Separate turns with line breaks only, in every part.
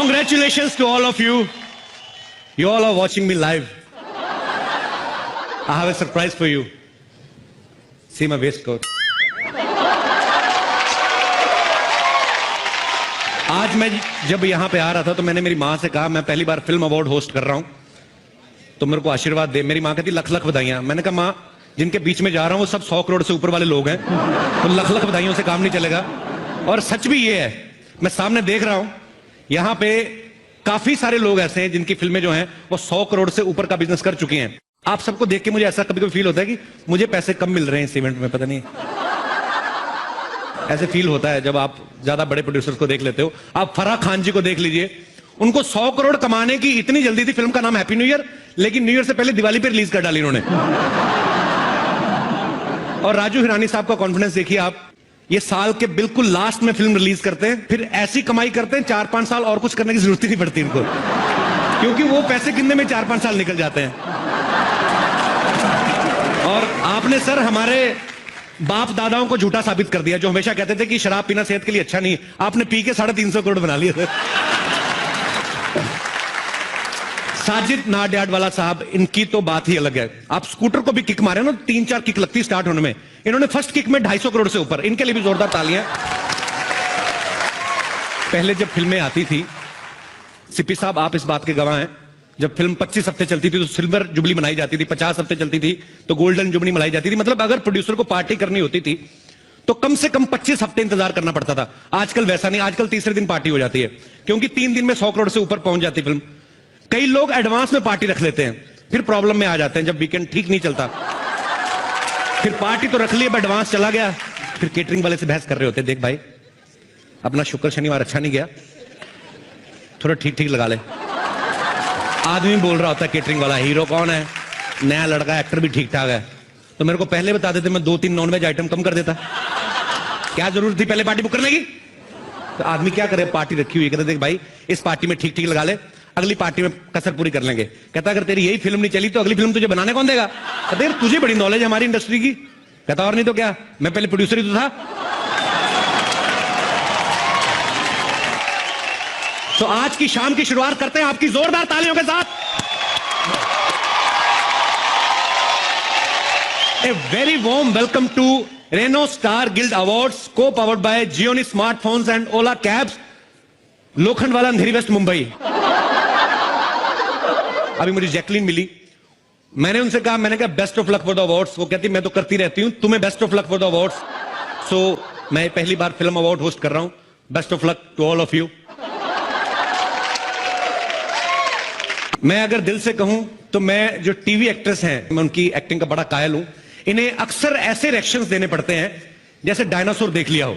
Congratulations to all of you. You all are watching me live. I have a surprise for you. See my waistcoat. आज मैं जब यहां पे आ रहा था तो मैंने मेरी मां से कहा मैं पहली बार फिल्म अवार्ड होस्ट कर रहा हूं तो मेरे को आशीर्वाद दे। मेरी मां कहती लख लख बधाइयां। मैंने कहा मां जिनके बीच में जा रहा हूं वो सब 100 करोड़ से ऊपर वाले लोग हैं तो लख लख बधाइयों से काम नहीं चलेगा। और सच भी ये है, मैं सामने देख रहा हूं यहां पे काफी सारे लोग ऐसे हैं जिनकी फिल्में जो हैं वो 100 करोड़ से ऊपर का बिजनेस कर चुकी हैं। आप सबको देख के मुझे ऐसा कभी कभी फील होता है कि मुझे पैसे कम मिल रहे हैं इस इवेंट में, पता नहीं ऐसे फील होता है जब आप ज्यादा बड़े प्रोड्यूसर्स को देख लेते हो। आप फराह खान जी को देख लीजिए, उनको 100 करोड़ कमाने की इतनी जल्दी थी। फिल्म का नाम हैप्पी न्यू ईयर, लेकिन न्यू ईयर से पहले दिवाली पे रिलीज कर डाली उन्होंने। और राजू हिरानी साहब का कॉन्फिडेंस देखिए आप, ये साल के बिल्कुल लास्ट में फिल्म रिलीज करते हैं, फिर ऐसी कमाई करते हैं 4-5 साल और कुछ करने की जरूरत ही नहीं पड़ती इनको, क्योंकि वो पैसे गिनने में 4-5 साल निकल जाते हैं। और आपने सर हमारे बाप दादाओं को झूठा साबित कर दिया जो हमेशा कहते थे कि शराब पीना सेहत के लिए अच्छा नहीं। आपने पी के 350 करोड़ बना लिए थे। साजिद नाडियाडवाला साहब, इनकी तो बात ही अलग है। आप स्कूटर को भी किक मारे ना, 3-4 किक लगती स्टार्ट होने में, इन्होंने फर्स्ट किक में 250 करोड़ से ऊपर। इनके लिए भी जोरदार तालियां। पहले जब फिल्में आती थी, सीपी साहब आप इस बात के गवाह हैं, जब फिल्म 25 हफ्ते चलती थी तो सिल्वर जुबली मनाई जाती थी, 50 हफ्ते चलती थी तो गोल्डन जुबली मनाई जाती थी। मतलब अगर प्रोड्यूसर को पार्टी करनी होती थी तो कम से कम 25 हफ्ते इंतजार करना पड़ता था। आजकल वैसा नहीं, आजकल तीसरे दिन पार्टी हो जाती है, क्योंकि 3 दिन में 100 करोड़ से ऊपर पहुंच जाती फिल्म। कई लोग एडवांस में पार्टी रख लेते हैं, फिर प्रॉब्लम में आ जाते हैं जब वीकेंड ठीक नहीं चलता। फिर पार्टी तो रख ली, अब एडवांस चला गया, फिर केटरिंग वाले से बहस कर रहे होते, देख भाई अपना शुक्र शनिवार अच्छा नहीं गया, थोड़ा ठीक ठीक लगा ले। आदमी बोल रहा होता है केटरिंग वाला, हीरो कौन है, नया लड़का, एक्टर भी ठीक ठाक है, तो मेरे को पहले बता देते, मैं 2-3 नॉनवेज आइटम कम कर देता। क्या जरूरत थी पहले पार्टी बुक करने की? तो आदमी क्या करे, पार्टी रखी हुई, कहते देख भाई इस पार्टी में ठीक ठीक लगा ले, अगली पार्टी में कसर पूरी कर लेंगे। कहता अगर तेरी यही फिल्म नहीं चली तो अगली फिल्म तुझे बनाने कौन देगा? कहते यार तुझे बड़ी नॉलेज है हमारी इंडस्ट्री की। कहता और नहीं तो क्या, मैं पहले प्रोड्यूसर ही तो था। तो आज की शाम की शुरुआत करते हैं आपकी जोरदार तालियों के साथ। A very warm welcome to Renault star guild awards, co powered by Gionee smartphones and Ola cabs, Lokhandwala Andheri west Mumbai. अभी मुझे जैकलिन मिली, मैंने उनसे कहा, मैंने कहा best of luck for the awards. वो कहती मैं तो करती रहती हूं, तुम्हें best of luck for the awards. So मैं पहली बार फिल्म अवार्ड होस्ट कर रहा हूं, best of luck to all of you. मैं अगर दिल से कहूं तो मैं जो टीवी एक्ट्रेस हैं, मैं उनकी एक्टिंग का बड़ा कायल हूं। इन्हें अक्सर ऐसे रिएक्शंस देने पड़ते हैं जैसे डायनासोर देख लिया हो।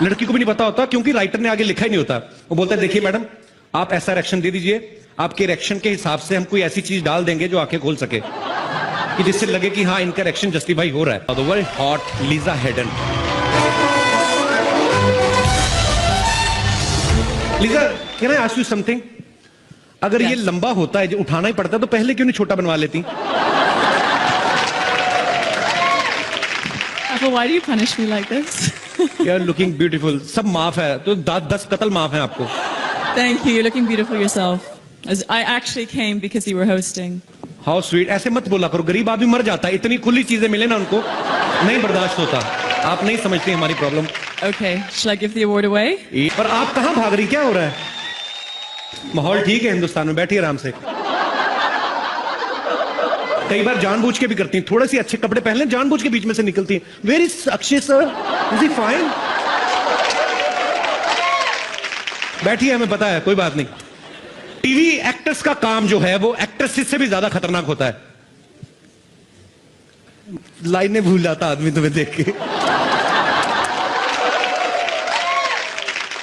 लड़की को भी नहीं पता होता क्योंकि राइटर ने आगे लिखा ही नहीं होता। वो बोलता है देखिए मैडम आप ऐसा रिएक्शन दे दीजिए, आपके रिएक्शन के हिसाब से हम कोई ऐसी चीज डाल देंगे जो आंखें खोल सके, कि जिससे लगे कि हाँ इनका रिएक्शन जस्टिफाई हो रहा है। The very hot Lisa Hayden. Lisa, can I ask you something? अगर ये लंबा होता है, जो उठाना ही पड़ता है, तो पहले क्यों नहीं छोटा बनवा लेती?
Why do you punish me like this?
You are looking beautiful. सब माफ है, तो 10 कत्ल माफ है आपको।
Thank you. You're looking beautiful yourself. I actually came because you were hosting.
How sweet. ऐसे मत बोला करो, गरीब आदमी मर जाता है। इतनी खुली चीजें मिले ना उनको, नहीं बर्दाश्त होता। आप नहीं समझती हमारी problem.
Okay. Shall I give the award away?
पर आप कहाँ भाग रही, क्या हो रहा है? माहौल ठीक है हिंदुस्तान में, बैठिए आराम से। कई बार जानबूझ के भी करती हैं, थोड़े से अच्छे कपड़े पहन लें, जानबूझ के बीच में से निकलती हैं। Very Akshay sir, is he fine? बैठिए, हमें पता है, कोई बात नहीं। टीवी एक्टर्स का काम जो है वो एक्ट्रेसेस से भी ज्यादा खतरनाक होता है। लाइनें भूल जाता आदमी तुम्हें देख के।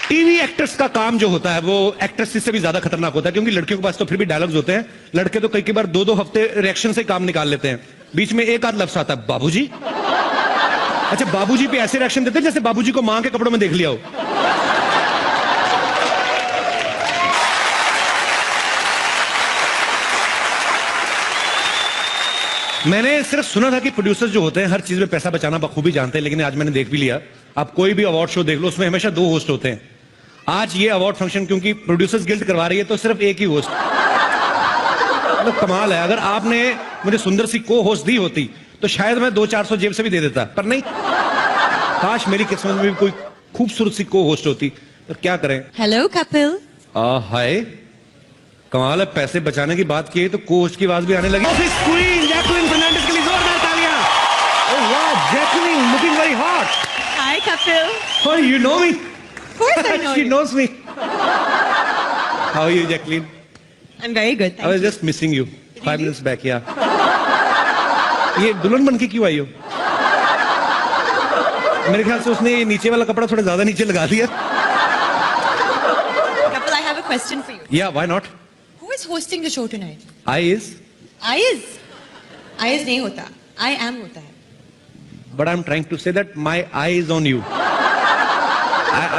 टीवी एक्टर्स का काम जो होता है वो एक्ट्रेसेस से भी ज्यादा खतरनाक होता है, क्योंकि लड़कियों के पास तो फिर भी डायलॉग्स होते हैं, लड़के तो कई बार 2-2 हफ्ते रिएक्शन से काम निकाल लेते हैं। बीच में एक आध लफ्ज आता है, बाबूजी। अच्छा, बाबूजी पे ऐसे रिएक्शन देते हैं जैसे बाबूजी को मां के कपड़ों में देख लिया हो। मैंने सिर्फ सुना था कि प्रोड्यूसर्स जो होते हैं हर चीज में पैसा बचाना बखूबी जानते हैं, लेकिन आज मैंने देख भी लिया। आप कोई भी अवार्ड शो देख लो, उसमें हमेशा 2 होस्ट होते हैं। आज ये अवार्ड फंक्शन क्योंकि प्रोड्यूसर्स गिल्ड करवा रही है तो सिर्फ एक ही होस्ट, मतलब कमाल है। अगर आपने मुझे सुंदर सी को होस्ट दी होती तो शायद मैं 200-400 जेब से भी दे देता, पर नहीं। काश मेरी किस्मत में भी कोई खूबसूरत सी को होस्ट होती, तो क्या करें।
हेलो कपिल।
हाय, कमाल है, पैसे बचाने की बात की है तो को होस्ट की आवाज भी आने लगी। ऑफिस क्वीन जैकलिन फर्नांडिस के लिए जोरदार तालियां। ओह वाह, Jacqueline looking very hot.
Hi Kapil.
Oh, you know me?
Of course I know
She
you.
knows me. How are you, Jacqueline?
I'm very good.
I was just missing you 5 minutes back, yeah. ये दुल्हन बन के क्यों आई हो? मेरे ख्याल से उसने ये नीचे वाला कपड़ा थोड़ा ज्यादा नीचे लगा दिया।
Kapil, I have a question for you.
Yeah, why not?
Who is hosting the show tonight?
I is,
I is नहीं होता. I am होता है.
but I'm trying to say that my eye is on you.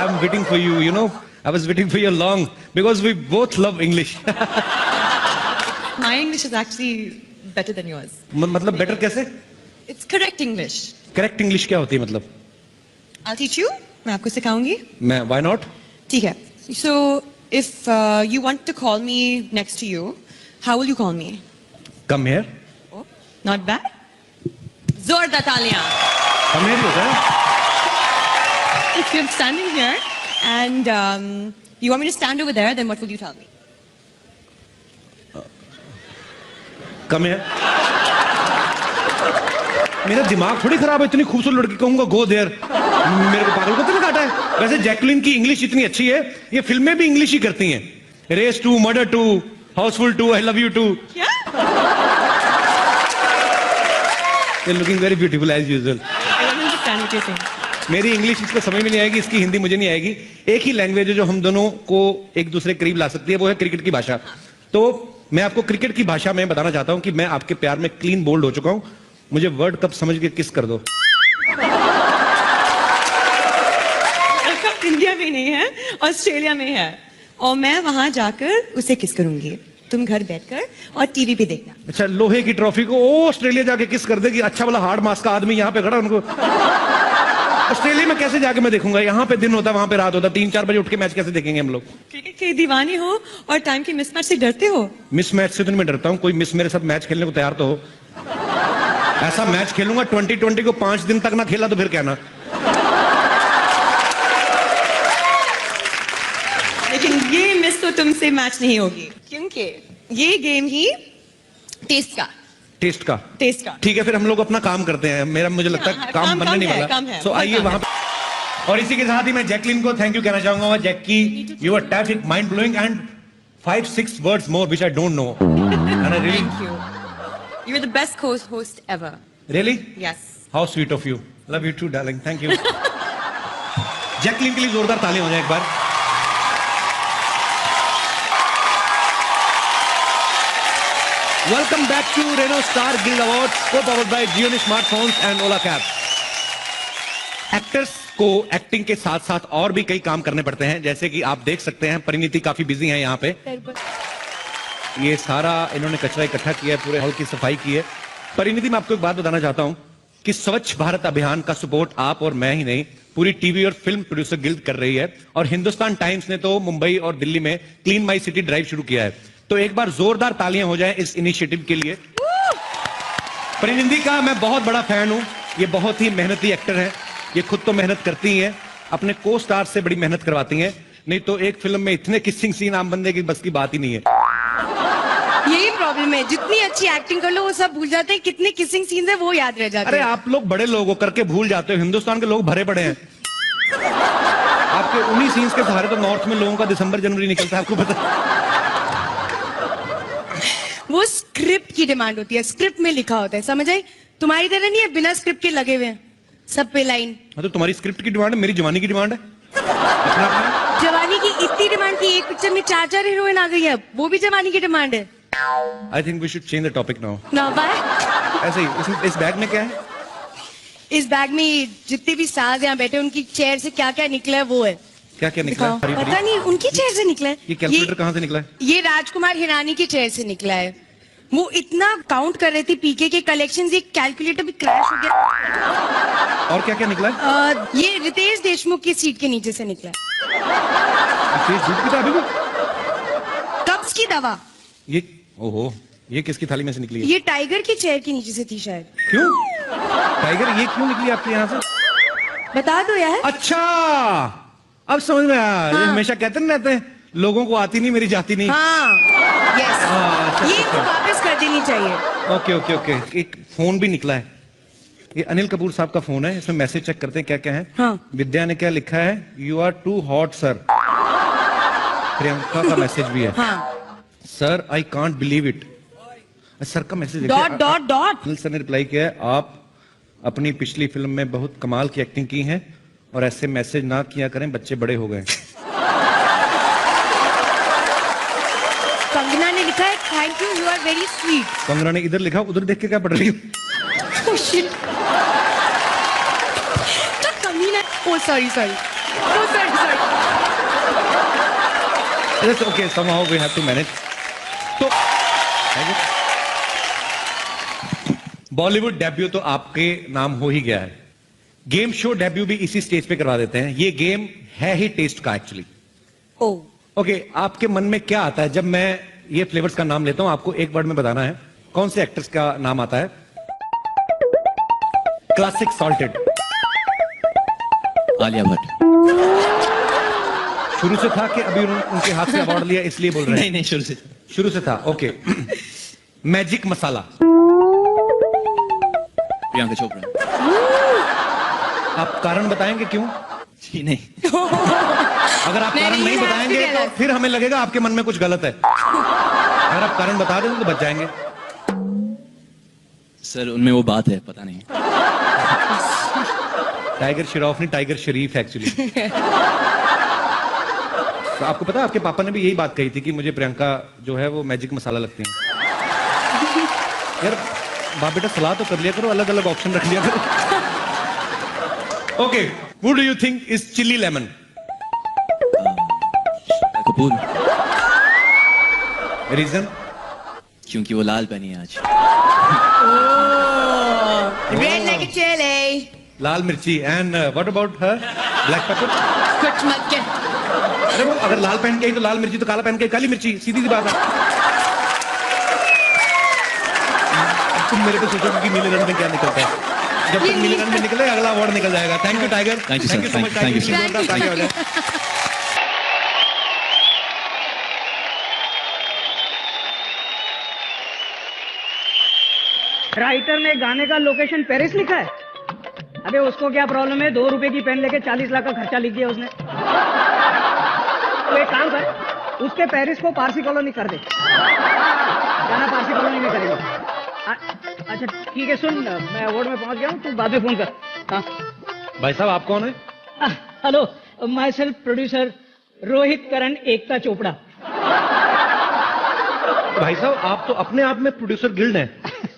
I'm waiting for you, you know. I was waiting for you long because we both love English.
My English is actually better than yours.
मतलब better कैसे?
It's correct English.
Correct English क्या होती है मतलब?
I'll teach you. मैं आपको सिखाऊंगी.
मैं why not?
ठीक है. So if you want to call me next to you, how will you call me?
Come here.
Oh, not bad. जोरदार तालियां.
Come here होता है?
If you're standing here and you want me to stand over there, then what will you tell me?
Come here. मेरा दिमाग थोड़ी खराब है, इतनी खूबसूरत लड़की कहूंगा गो देयर। मेरे को पागल को तो नहीं काटा है। वैसे जैकलिन की इंग्लिश इतनी अच्छी है, ये फिल्में भी इंग्लिश ही करती हैं। Race 2, murder 2, housefull 2, I love you 2।
क्या?
You're looking very beautiful as usual.
I don't understand what you're saying.
मेरी इंग्लिश इसको समझ में नहीं आएगी, इसकी हिंदी मुझे नहीं आएगी। एक ही लैंग्वेज है जो हम दोनों को एक दूसरे के करीब ला सकती है, वो है क्रिकेट की भाषा। तो मैं आपको क्रिकेट की भाषा में बताना चाहता हूं कि मैं आपके प्यार में क्लीन बोल्ड हो चुका हूं। मुझे वर्ल्ड कप समझ के किस कर दो।
कप इंडिया में नहीं है, ऑस्ट्रेलिया में है, और मैं वहां जाकर उसे किस करूंगी। तुम घर बैठकर और टीवी पे देखना।
अच्छा, लोहे की ट्रॉफी को ऑस्ट्रेलिया जाके किस कर देगी? अच्छा वाला हार्ड मास का आदमी यहाँ पे खड़ा, उनको ऑस्ट्रेलिया में कैसे जाके मैं देखूंगा? यहाँ पे दिन होता, वहां पे रात होता, 3-4 बजे उठ के मैच कैसे देखेंगे हम लोग?
क्रिकेट के दीवाने हो और टाइम के मिसमैच से डरते हो?
मिस मैच से तो मैं डरता हूँ, कोई मिस मेरे साथ मैच खेलने को तैयार तो हो। ऐसा मैच खेलूंगा 2020 को 5 दिन तक ना खेला तो फिर कहना।
लेकिन ये मिस तो तुमसे मैच नहीं होगी, क्योंकि ये गेम ही टेस्ट का। ठीक है, फिर हम लोग अपना काम करते हैं। मेरा मुझे लगता है काम बनने नहीं वाला। सो आइए वहां पे। और इसी के साथ ही मैं जैकलिन को थैंक यू कहना चाहूंगा। Jackie, you are terrific, mind blowing and 5-6 words more which I don't know. And I really Thank you. You are the best host ever.
Really
Yes.
How sweet of you. Love you too darling, thank you. Jacqueline के लिए जोरदार तालियां हो जाए एक बार। Welcome back to Renault Star Guild Awards, co-powered by Gionee Smartphones and Ola Cabs. Actors को acting के साथ साथ और भी कई काम करने पड़ते हैं, जैसे कि आप देख सकते हैं परिणीति काफी बिजी हैं यहाँ पे। ये सारा इन्होंने कचरा इकट्ठा किया है, पूरे हॉल की सफाई की है। परिणीति, मैं आपको एक बात बताना चाहता हूँ कि स्वच्छ भारत अभियान का सपोर्ट आप और मैं ही नहीं, पूरी टीवी और फिल्म प्रोड्यूसर गिल्ड कर रही है। और हिंदुस्तान टाइम्स ने तो मुंबई और दिल्ली में क्लीन माई सिटी ड्राइव शुरू किया है। तो एक बार जोरदार तालियां हो जाएं इस इनिशिएटिव के लिए। परिणीति का मैं बहुत बड़ा फैन हूं। ये बहुत ही मेहनती एक्टर हैं। ये खुद तो मेहनत करती ही हैं, अपने को स्टार से बड़ी मेहनत करवाती हैं। नहीं तो एक फिल्म में इतने किसिंग सीन आम बंदे की बस की बात ही नहीं है।
यही प्रॉब्लम है, जितनी अच्छी एक्टिंग कर लो वो सब भूल जाते हैं, कितने किसिंग सीन्स है वो याद रह जाते
अरे
हैं।
आप लोग बड़े लोग हो, करके भूल जाते हो। हिंदुस्तान के लोग भरे पड़े हैं। आपके उन्हीं सीन्स के सहारे तो नॉर्थ में लोगों का दिसंबर जनवरी निकलता है, आपको पता।
वो स्क्रिप्ट की डिमांड होती है, स्क्रिप्ट में लिखा होता है, समझ आई? तुम्हारी तरह नहीं है बिना स्क्रिप्ट के लगे हुए हैं सब पे लाइन।
तो तुम्हारी स्क्रिप्ट की डिमांड है, मेरी जवानी की डिमांड है। अपना अपना।
जवानी की इतनी डिमांड थी, एक पिक्चर में 4-4 हीरोइन आ गई है, वो भी जवानी की डिमांड है।
I think we should change the topic now.
ना बाय।
ऐसे ही इस बैग में क्या है?
इस बैग में जितने भी स्टार्स यहाँ बैठे उनकी चेयर से क्या क्या निकला है वो है।
क्या क्या निकला है?
पता नहीं, उनकी चेयर से निकला है।
ये कैलकुलेटर कहाँ से निकला है?
ये राजकुमार हिरानी की चेयर से निकला है। वो इतना काउंट कर रहे थे पीके के कलेक्शंस, ये कैलकुलेटर भी क्रैश हो गया।
और क्या क्या निकला है?
ये रितेश देशमुख की सीट के नीचे से निकला है।
फेस झूठ की था अभी भी।
कब्ज की दवा।
ये ओहो, ये किसकी थाली में से निकली है?
ये टाइगर की चेयर के नीचे से थी शायद।
क्यों टाइगर ये क्यों निकली आपके यहाँ से?
बता दो यार।
अच्छा अब समझ में आया।
हाँ।
हमेशा कहते नहीं रहते हैं लोगों को आती नहीं मेरी जाती नहीं।
हाँ यस,
अच्छा,
ये
अच्छा।
वापस कर देनी चाहिए।
Okay okay okay. एक फोन भी निकला है, ये अनिल कपूर साहब का फोन है, इसमें मैसेज चेक करते हैं क्या क्या है।
हाँ।
विद्या ने क्या लिखा है? You are too hot sir. Priyanka का मैसेज भी है।
हाँ।
Sir I can't believe it. Sir का message
dot dot dot.
Anil sir ने रिप्लाई किया है, आप अपनी पिछली फिल्म में बहुत कमाल की एक्टिंग की है और ऐसे मैसेज ना किया करें, बच्चे बड़े हो गए।
कंगना ने लिखा है thank you, you are very sweet.
Kangana ने इधर लिखा, उधर देख के क्या पढ़ रही हूँ?
कमीना। Oh sorry sorry, oh sorry sorry.
Okay somehow we have to manage। तो बॉलीवुड डेब्यू तो आपके नाम हो ही गया है, गेम शो डेब्यू भी इसी स्टेज पे करवा देते हैं। ये गेम है ही टेस्ट का एक्चुअली। ओके आपके मन में क्या आता है जब मैं ये फ्लेवर्स का नाम लेता हूं? आपको एक वर्ड में बताना है कौन से एक्टर्स का नाम आता है। Classic salted,
Alia Bhatt.
शुरू से था कि अभी उनके हाथ से अवार्ड लिया इसलिए बोल रहे हैं?
नहीं
शुरू से था। ओके मैजिक मसाला,
प्रियंका चोपड़ा।
आप कारण बताएंगे क्यों?
जी नहीं।
अगर आप कारण नहीं बताएंगे तो फिर हमें लगेगा आपके मन में कुछ गलत है। अगर आप कारण बता देंगे तो बच जाएंगे।
सर उनमें वो बात है, पता नहीं।
टाइगर श्रॉफ नहीं, टाइगर शरीफ एक्चुअली। तो आपको पता है आपके पापा ने भी यही बात कही थी कि मुझे प्रियंका जो है वो मैजिक मसाला लगती है। यार बाप बेटा सलाह तो कर लिया करो, अलग अलग ऑप्शन रख लिया करो। Okay Who do you think is chili lemon?
Kapoor.
Reason?
क्योंकि वो लाल बनी है आज।
Red like a chilli.
लाल मिर्ची। And what about her? Black pepper?
कुछ मत कर।
अरे वो अगर लाल पहन के आई तो लाल मिर्ची, तो काला पहन के आई काली मिर्ची, सीधी सी बात है। तुम मेरे को सोचो कि नीले रंग में क्या निकलता है। जब तक नीले रंग में निकले अगला अवार्ड निकल जाएगा। Thank you tiger.
Thank you, sir.
so much,
Thank you, sir.
आगे हो जाए।
राइटर ने गाने का लोकेशन पेरिस लिखा है। अबे उसको क्या प्रॉब्लम है? 2 रुपए की पेन लेके 40 लाख का खर्चा लिख दिया उसने। तो एक काम कर, उसके पेरिस को पारसी कॉलोनी कर दे। गाना पारसी कॉलोनी में करेगा। अच्छा ठीक है, सुन मैं अवार्ड में पहुंच गया हूँ, तू बाद में फोन कर। हाँ
भाई साहब आप कौन है?
Hello, myself producer Rohit Karan Ekta Chopra.
भाई साहब आप तो अपने आप में प्रोड्यूसर गिल्ड हैं।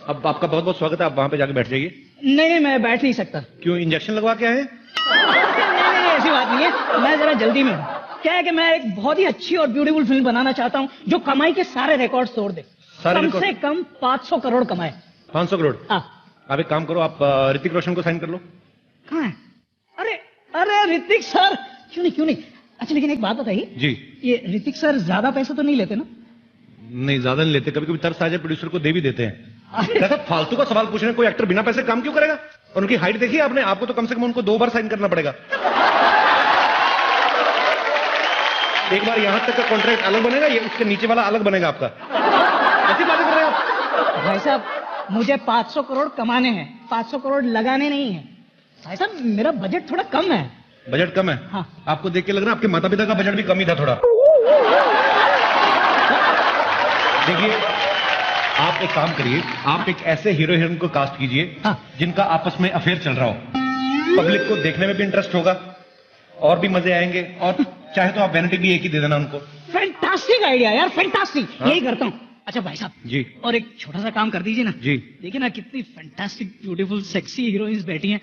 अब आपका बहुत बहुत स्वागत है, आप वहां पे जाके बैठ जाइए।
नहीं मैं बैठ नहीं सकता।
क्यों, इंजेक्शन लगवा के आए?
नहीं ऐसी बात नहीं है, मैं जरा जल्दी में हूँ। क्या है कि मैं एक बहुत ही अच्छी और ब्यूटीफुल फिल्म बनाना चाहता हूँ जो कमाई के सारे रिकॉर्ड तोड़ दे। कम से कम 500 करोड़ कमाए।
500 करोड़?
हाँ।
आप एक काम करो, आप ऋतिक रोशन को साइन कर लो।
कहाँ है? अरे अरे ऋतिक सर, क्यों नहीं। अच्छा लेकिन एक बात बताइए
जी।
ये ऋतिक सर ज्यादा पैसा तो नहीं लेते ना?
नहीं ज्यादा नहीं लेते, कभी कभी तरस आ जाए प्रोड्यूसर को दे भी देते हैं। कैसा फालतू का सवाल पूछ रहे हैं, कोई एक्टर बिना पैसे काम क्यों करेगा? और उनकी हाइट देखिए आपने, आपको तो कम से कम उनको 2 बार साइन करना पड़ेगा। एक बार यहां तक का कॉन्ट्रैक्ट अलग बनेगा, ये उसके नीचे वाला अलग बनेगा आपका। ऐसी बातें कर रहे हैं आप?
भाई साहब मुझे 500 करोड़ कमाने हैं, 500 करोड़ लगाने नहीं है। भाई साहब मेरा बजट थोड़ा कम है।
बजट कम है?
हाँ।
आपको देख के लग रहा है आपके माता पिता का बजट भी कम ही था थोड़ा। देखिए आप एक काम करिए, आप एक ऐसे हीरो हीरोइन को कास्ट कीजिए
हाँ।
जिनका आपस में अफेयर चल रहा हो। पब्लिक को देखने में भी इंटरेस्ट होगा और भी मजे आएंगे, और चाहे तो आप वैनिटी भी एक ही दे देना उनको।
फैंटास्टिक आइडिया यार, फैंटास्टिक।
हाँ?
यही करता हूँ। अच्छा भाई साहब
जी।
और एक छोटा सा काम कर दीजिए ना।
जी।
देखिए ना कितनी फैंटास्टिक ब्यूटीफुल सेक्सी हीरोइंस बैठी हैं,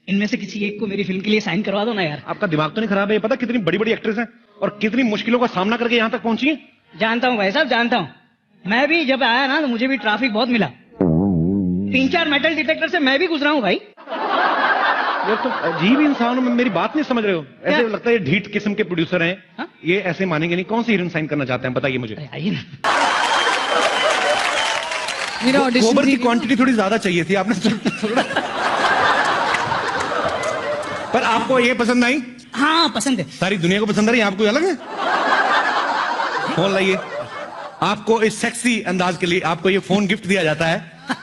इनमें से किसी एक को मेरी फिल्म के लिए साइन करवा दो ना यार।
आपका दिमाग तो नहीं खराब है? ये पता कितनी बड़ी बड़ी एक्ट्रेस हैं और कितनी मुश्किलों का सामना करके यहाँ तक पहुंची है।
जानता हूँ भाई साहब, जानता हूँ। मैं भी जब आया ना तो मुझे भी ट्रैफिक बहुत मिला। 3-4 मेटल डिटेक्टर से मैं भी गुजरा हूँ भाई।
ये तो अजीब इंसान हो, मेरी बात नहीं समझ रहे हो। ऐसे लगता है ये ढीठ किस्म के प्रोड्यूसर हैं।
हाँ?
ये ऐसे मानेंगे नहीं। कौन सी हीरोइन साइन करना चाहते हैं बताइए मुझे।
आइए ना।
मेरा ऑडिशन
गोबर की क्वांटिटी थोड़ी ज्यादा चाहिए थी आपने थोड़ा। पर आपको ये पसंद आई?
हाँ पसंद है।
सारी दुनिया को पसंद आ रही है, आपको अलग है? फोन लाइए। आपको इस सेक्सी अंदाज के लिए आपको ये फोन गिफ्ट दिया जाता है।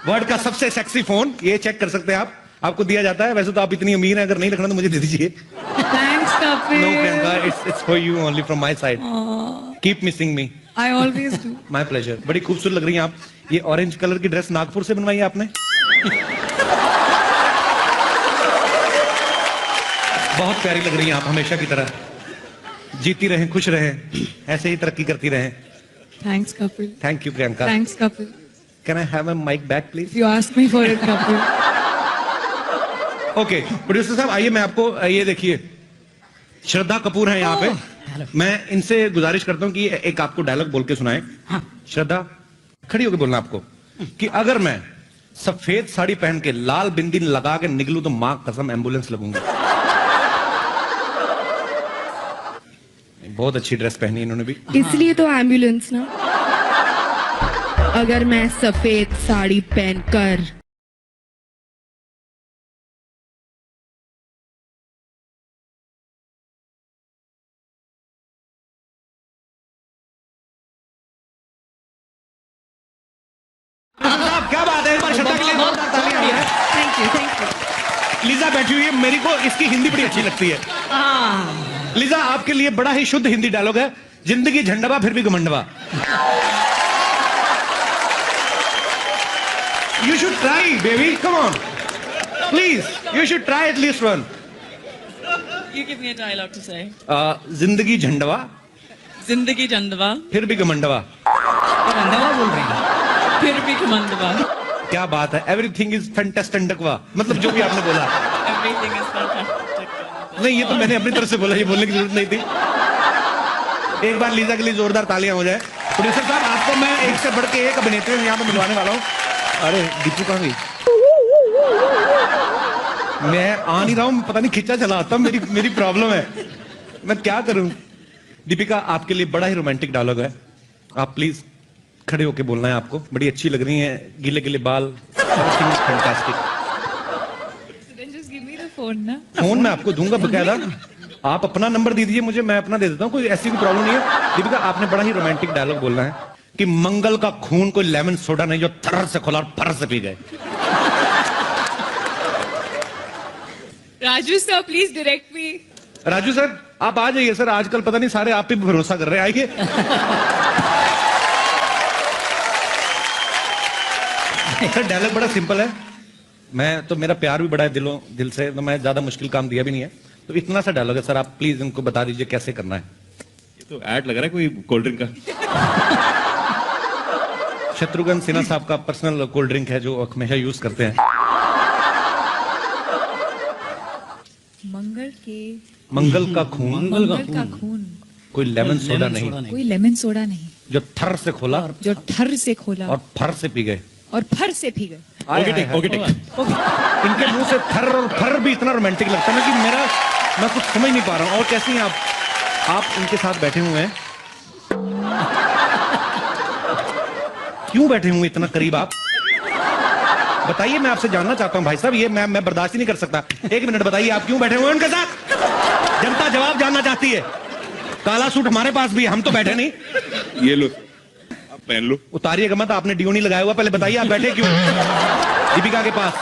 वर्ल्ड का सबसे सेक्सी फोन, ये चेक कर सकते हैं आप, आपको दिया जाता है। वैसे तो आप इतनी अमीर हैं, अगर नहीं रखना तो मुझे दे दीजिए।
Thanks, Kapil.
No Priyanka, it's for you only from my side. Keep missing me.
I always do.
My pleasure. बड़ी खूबसूरत लग रही हैं आप। ये ऑरेंज कलर की ड्रेस नागपुर से बनवाई है आपने? बहुत प्यारी लग रही हैं आप, हमेशा की तरह। जीती रहें, खुश रहें, ऐसे ही तरक्की करती रहें।
Thanks, Kapil.
Thank you Priyanka.
Thanks, Kapil.
Can I have a mic back please?
You asked me for it, Kapil.
Okay producer साहब आइए, मैं आपको ये देखिए, श्रद्धा कपूर हैं यहाँ पे। मैं इनसे गुजारिश करता हूँ कि एक आपको डायलॉग बोल के सुनाएं।
हाँ।
श्रद्धा, खड़ी होकर बोलना आपको कि अगर मैं सफेद साड़ी पहन के लाल बिंदी लगा के निकलूं तो मां कसम एम्बुलेंस लगूंगा। बहुत अच्छी ड्रेस पहनी इन्होंने भी।
इसलिए तो एम्बुलेंस ना। अगर मैं सफेद साड़ी पहनकर
साहब क्या बात है, एक बार श्रद्धा के लिए जोरदार तालियां आ जाए।
Thank you.
लीजा बैठी हुई है, मेरी को इसकी हिंदी बड़ी अच्छी लगती है। लीजा आपके लिए बड़ा ही शुद्ध हिंदी डायलॉग है। जिंदगी झंडवा फिर भी घमंडवा। You should try, baby. Come on. Please, you should try at least one.
You give me a dialogue to say.
जिंदगी झंडवा
Zindagi Jandava,
फिर भी घमंडवा।
अंधवा बोल रहे हैं।
फिर भी Kamandava.
क्या बात है, एवरीथिंग इज फैंटास्टिकवा, मतलब जो भी आपने बोला।
Everything is fantastic.
नहीं, ये तो मैंने अपनी तरफ से बोला, ये बोलने की जरूरत नहीं थी। एक बार लीजा के लिए जोरदार तालियां हो जाए। प्रोड्यूसर साहब आपको मैं एक से बढ़ के एक अभिनेत्री यहाँ पे मिलवाने वाला हूँ। अरे दीपू कहाँ गई? मैं आ नहीं रहा हूँ, पता नहीं खिंचा चला आता, मेरी प्रॉब्लम है, मैं क्या करूं। दीपिका आपके लिए बड़ा ही रोमांटिक डायलॉग है, आप प्लीज खड़े होके बोलना है आपको। बड़ी अच्छी लग रही हैं, गीले गीले बाल, fantastic.
So then just give me the phone, na?
Phone मैं आपको दूंगा बकायदा, आप अपना नंबर दे दीजिए मुझे, मैं अपना दे देता हूँ, कोई ऐसी कोई प्रॉब्लम नहीं है। दीपिका आपने बड़ा ही रोमांटिक डायलॉग बोलना है कि मंगल का खून कोई लेमन सोडा नहीं जो थर्र से खोला और फर्र से पी गए।
Raju sir, please direct me.
Raju sir आप आ जाइए सर, आजकल पता नहीं सारे आप पे भरोसा कर रहे हैं, आइए। सर डायलॉग बड़ा सिंपल है, मैं तो मेरा प्यार भी बड़ा है दिल से, तो मैं ज्यादा मुश्किल काम दिया भी नहीं है, तो इतना सा डायलॉग है सर, आप प्लीज इनको बता दीजिए कैसे करना है।
ये तो ऐड लग रहा है कोई कोल्ड ड्रिंक का।
शत्रुघ्न सिन्हा साहब का पर्सनल कोल्ड ड्रिंक है जो हमेशा यूज करते हैं। मंगल का खून कोई लेमन सोडा नहीं,
कोई लेमन सोडा नहीं
जो थर से खोला
जो ठर से खोला
और फर से पी गए।
और फर से पी गए।
Okay take. इनके मुंह से थर और फर भी इतना रोमांटिक लगता है ना कि मैं कुछ समझ नहीं पा रहा हूँ। और कैसी हैं आप इनके साथ बैठे हुए हैं, क्यों बैठे हुए इतना करीब आप बताइए, मैं आपसे जानना चाहता हूं भाई साहब, ये मैं बर्दाश्त ही नहीं कर सकता। एक मिनट बताइए आप क्यों बैठे हुए हैं उनके साथ, जनता जवाब जानना चाहती है। काला सूट हमारे पास भी है, हम तो बैठे नहीं।
ये लो आप पहन लो।
उतारिएगा मत, आपने डिओ नहीं लगाया हुआ, पहले बताइए आप बैठे क्यों दीपिका के पास।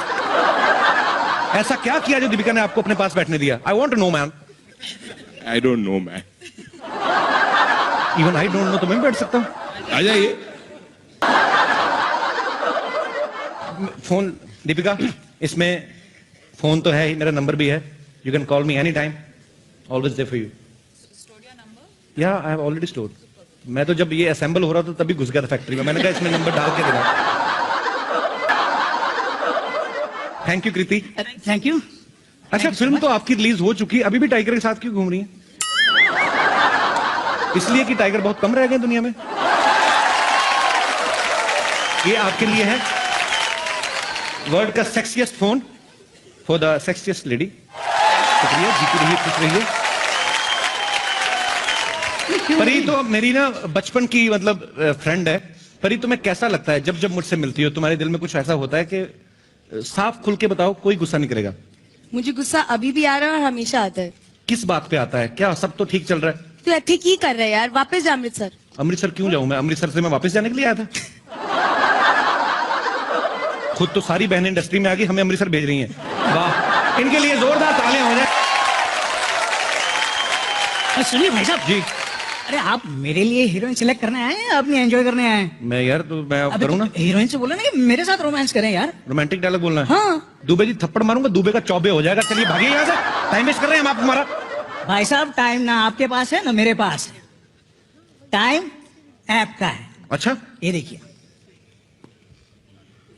ऐसा क्या किया जो दीपिका ने आपको अपने पास बैठने दिया? I want to know man.
I don't know man.
Even I don't know तो मैं बैठ सकता हूं।
आ जाइए।
फोन दीपिका, इसमें फोन तो है ही, मेरा नंबर भी है, you can call me any time, always there for you. या आई हैव ऑलरेडी स्टोर्ड। मैं तो जब ये असेंबल हो रहा था तभी घुस गया था फैक्ट्री में, मैंने कहा इसमें नंबर डाल के देना। Thank you Kriti.
Thank you.
अच्छा फिल्म तो आपकी रिलीज हो चुकी है, अभी भी टाइगर के साथ क्यों घूम रही है? इसलिए कि टाइगर बहुत कम रह गए दुनिया में। ये आपके लिए है वर्ल्ड का sexiest phone, for the sexiest lady. शुक्रिया, जीती रहिए, खुश रहिए। परी तो मेरी ना बचपन की मतलब फ्रेंड है। परी, तुम्हें कैसा लगता है जब जब मुझसे मिलती हो? तुम्हारे दिल में कुछ ऐसा होता है कि साफ खुल के बताओ, कोई गुस्सा नहीं करेगा?
मुझे गुस्सा अभी भी आ रहा है और हमेशा आता है।
किस बात पे आता है? क्या सब तो ठीक चल रहा है?
तो ठीक ही कर रहे हैं यार, वापस जा अमृतसर।
अमृतसर क्यों जाऊं मैं? अमृतसर से मैं वापस जाने के लिए आया था। खुद तो सारी बहनें इंडस्ट्री में आ गई, हमें अमृतसर भेज रही हैं। वाह, इनके लिए जोरदार तालियां हो जाए।
सुनिए भाई साहब
जी।
अरे आप मेरे लिए हीरोइन सिलेक्ट करने आए हैं, अपनी एंजॉय करने आए हैं?
मैं यार तो मैं करूँ ना,
हीरोइन से बोलो ना कि मेरे साथ रोमांस करें यार।
रोमांटिक डायलॉग बोलना है।
हाँ।
दुबे जी थप्पड़ मारूंगा, दुबे का चौबे हो जाएगा। चलिए भागिए यहाँ से, टाइम वेस्ट कर रहे हैं हम आप हमारा।
भाई साहब टाइम ना आपके पास है ना मेरे पास है, टाइम ऐप का है।
अच्छा,
ये देखिए,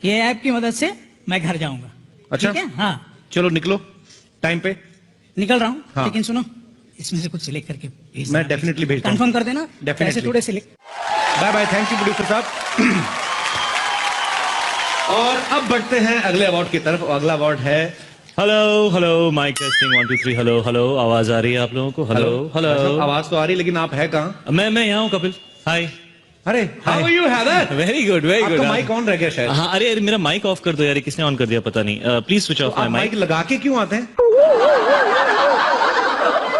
ये ऐप की मदद से मैं घर जाऊंगा।
अच्छा।
ठीक है? हाँ
चलो निकलो टाइम पे।
निकल रहा हूँ।
हाँ।
लेकिन सुनो, इसमें से कुछ सिलेक्ट करके भेज
मैं
देना।
डेफिनेटली भेजता हूँ।
कंफर्म कर देना।
Definitely.
पैसे थोड़े select.
Bye bye, thank you producer साहब। और अब बढ़ते हैं अगले अवार्ड की तरफ। अगला अवार्ड है
hello hello, mic testing 1 2 3। Hello hello, आवाज आ रही है आप लोगों को? Hello hello.
आवाज तो आ रही, लेकिन आप है कहाँ?
मैं यहाँ हूँ कपिल। हाय।
अरे how are you Haider?
Very good very good.
आपका माइक ऑन रह गया शायद।
हाँ, अरे मेरा माइक ऑफ कर दो यार, किसने ऑन कर दिया पता नहीं। Please switch off my
mic
mic.
लगा के क्यों आते हैं?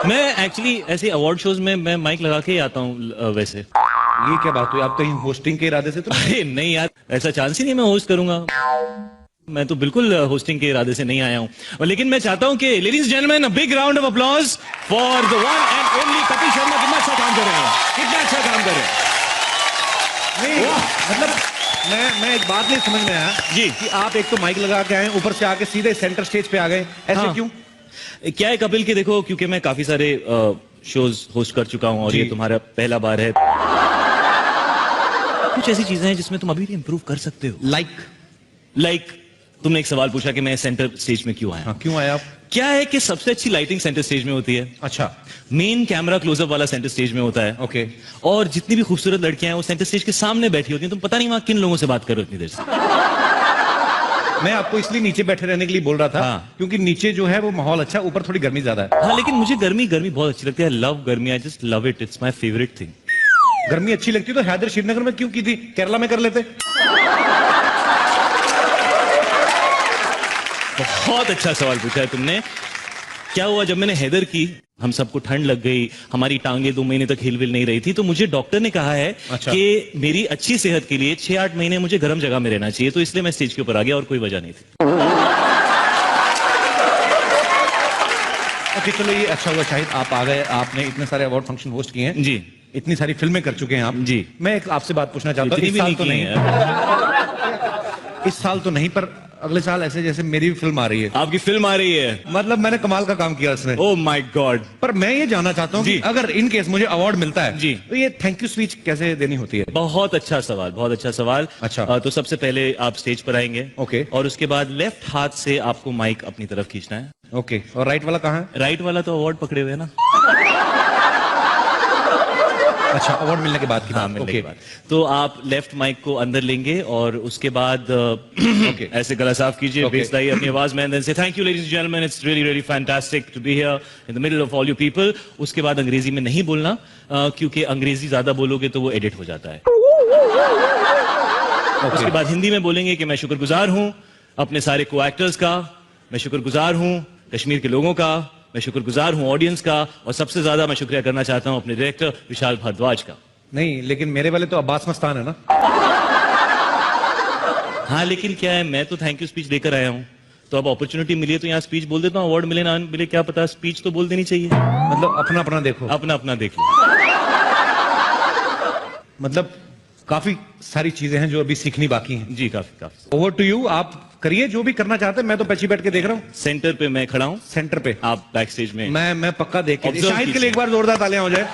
मैं एक्चुअली ऐसे अवार्ड शोज में मैं माइक लगा के ही आता हूँ वैसे।
ये क्या बात हुई? आप कहीं होस्टिंग के इरादे से तो?
अरे नहीं यार, ऐसा चांस ही नहीं मैं होस्ट करूंगा। मैं तो बिल्कुल होस्टिंग के इरादे से नहीं आया हूं। लेकिन मैं चाहता हूं कि ladies and gentleman, a big round of applause for the one and only Kapil Sharma. कितना अच्छा काम कर रहे हैं, कितना अच्छा काम कर रहे हैं।
नहीं, मतलब मैं एक बात नहीं समझ में आया
जी
कि आप एक तो माइक लगा के आए, ऊपर से आके सीधे सेंटर स्टेज पे आ गए, ऐसे
हाँ।
क्यों?
क्या है कपिल के देखो, क्योंकि मैं काफी सारे शोज होस्ट कर चुका हूं और
जी।
ये तुम्हारा पहला बार है। कुछ ऐसी चीजें हैं जिसमें तुम अभी भी इंप्रूव कर सकते हो। लाइक तुमने एक सवाल पूछा कि मैं सेंटर स्टेज में क्यों आया।
हाँ, क्यों आए आप?
क्या है कि सबसे अच्छी लाइटिंग सेंटर स्टेज में होती है।
अच्छा।
मेन कैमरा क्लोजअप वाला सेंटर स्टेज में होता है।
ओके।
और जितनी भी खूबसूरत लड़कियां हैं वो सेंटर स्टेज के सामने बैठी होती हैं। तुम पता नहीं वहां किन लोगों से बात कर रहे हो इतनी देर से।
मैं आपको इसलिए नीचे बैठे रहने के लिए बोल रहा था,
हाँ।
क्योंकि नीचे जो है वो माहौल अच्छा, ऊपर थोड़ी गर्मी ज्यादा है।
हाँ, लेकिन मुझे गर्मी बहुत अच्छी लगती है। लव गर्मी, I just love it, it's my favourite thing.
गर्मी अच्छी लगती तो हैदर श्रीनगर में क्यों की थी? केरला में कर लेते।
बहुत अच्छा सवाल पूछा है तुमने। क्या हुआ जब मैंने हैदर की, हम सबको ठंड लग गई, हमारी टांगे 2 महीने तक हिल विल नहीं रही थी, तो मुझे डॉक्टर ने कहा है
अच्छा।
कि मेरी अच्छी सेहत के लिए 6-8 महीने मुझे गर्म जगह में रहना चाहिए, तो इसलिए मैं स्टेज के ऊपर आ गया और कोई वजह नहीं थी।
ओके, चलो ये अच्छा हुआ शाहिद आप आ गए। आपने इतने सारे अवार्ड फंक्शन होस्ट किए हैं
जी,
इतनी सारी फिल्में कर चुके हैं आप
जी।
मैं एक आपसे बात पूछना चाहता हूँ।
इतनी
इस
भी
साल
नहीं
तो
की
नहीं,
है।
इस साल तो नहीं, पर अगले साल ऐसे जैसे मेरी भी फिल्म आ रही है।
आपकी फिल्म आ रही है?
मतलब मैंने कमाल का काम किया उसमें।
Oh my God.
पर मैं ये जानना चाहता हूँ कि
जी।
अगर इन केस मुझे अवार्ड मिलता है
जी।
तो ये थैंक यू स्पीच कैसे देनी होती है?
बहुत अच्छा सवाल, बहुत अच्छा सवाल।
अच्छा।
तो सबसे पहले आप स्टेज पर आएंगे।
ओके।
और उसके बाद लेफ्ट हाथ से आपको माइक अपनी तरफ खींचना है।
ओके, और राइट वाला कहाँ है?
राइट वाला तो अवार्ड पकड़े हुए है ना।
अच्छा, अवार्ड मिलने के बाद की
हाँ,
बात।
मिलने
ओके।
के बाद। तो आप लेफ्ट माइक को अंदर लेंगे और उसके बाद
ओके।
ऐसे गला साफ कीजिए,
ओके।
बेस लाइए अपनी आवाज में, and then say thank you ladies and gentlemen, it's really really fantastic to be here in the middle of all you people। उसके बाद अंग्रेजी में नहीं बोलना, क्योंकि अंग्रेजी ज्यादा बोलोगे तो वो एडिट हो जाता है। उसके बाद हिंदी में बोलेंगे कि मैं शुक्रगुजार हूं अपने सारे को एक्टर्स का, मैं शुक्रगुजार हूं कश्मीर के लोगों का, मैं शुक्रगुजार हूं ऑडियंस का, और सबसे ज्यादा मैं शुक्रिया करना चाहता हूं अपने डायरेक्टर विशाल भारद्वाज का।
नहीं, लेकिन मेरे वाले तो अब्बास मस्तान है ना।
हाँ, लेकिन क्या है, मैं तो थैंक यू स्पीच देकर आया हूं, तो अब अपॉर्चुनिटी मिली है तो यहाँ स्पीच बोल देता हूँ। अवार्ड मिले ना मिले क्या पता, स्पीच तो बोल देनी चाहिए।
मतलब अपना अपना देखो।
अपना अपना देख लो।
मतलब काफी सारी चीजें हैं जो अभी सीखनी बाकी हैं।
जी, काफी काफी।
ओवर टू यू, आप करिए जो भी करना चाहते हैं। मैं तो पीछे बैठ के देख रहा हूँ।
सेंटर पे मैं खड़ा हूँ,
सेंटर पे
आप बैक स्टेज में।
मैं पक्का देख के।
Observe
शाहिद के लिए एक बार जोरदार तालियां हो जाए।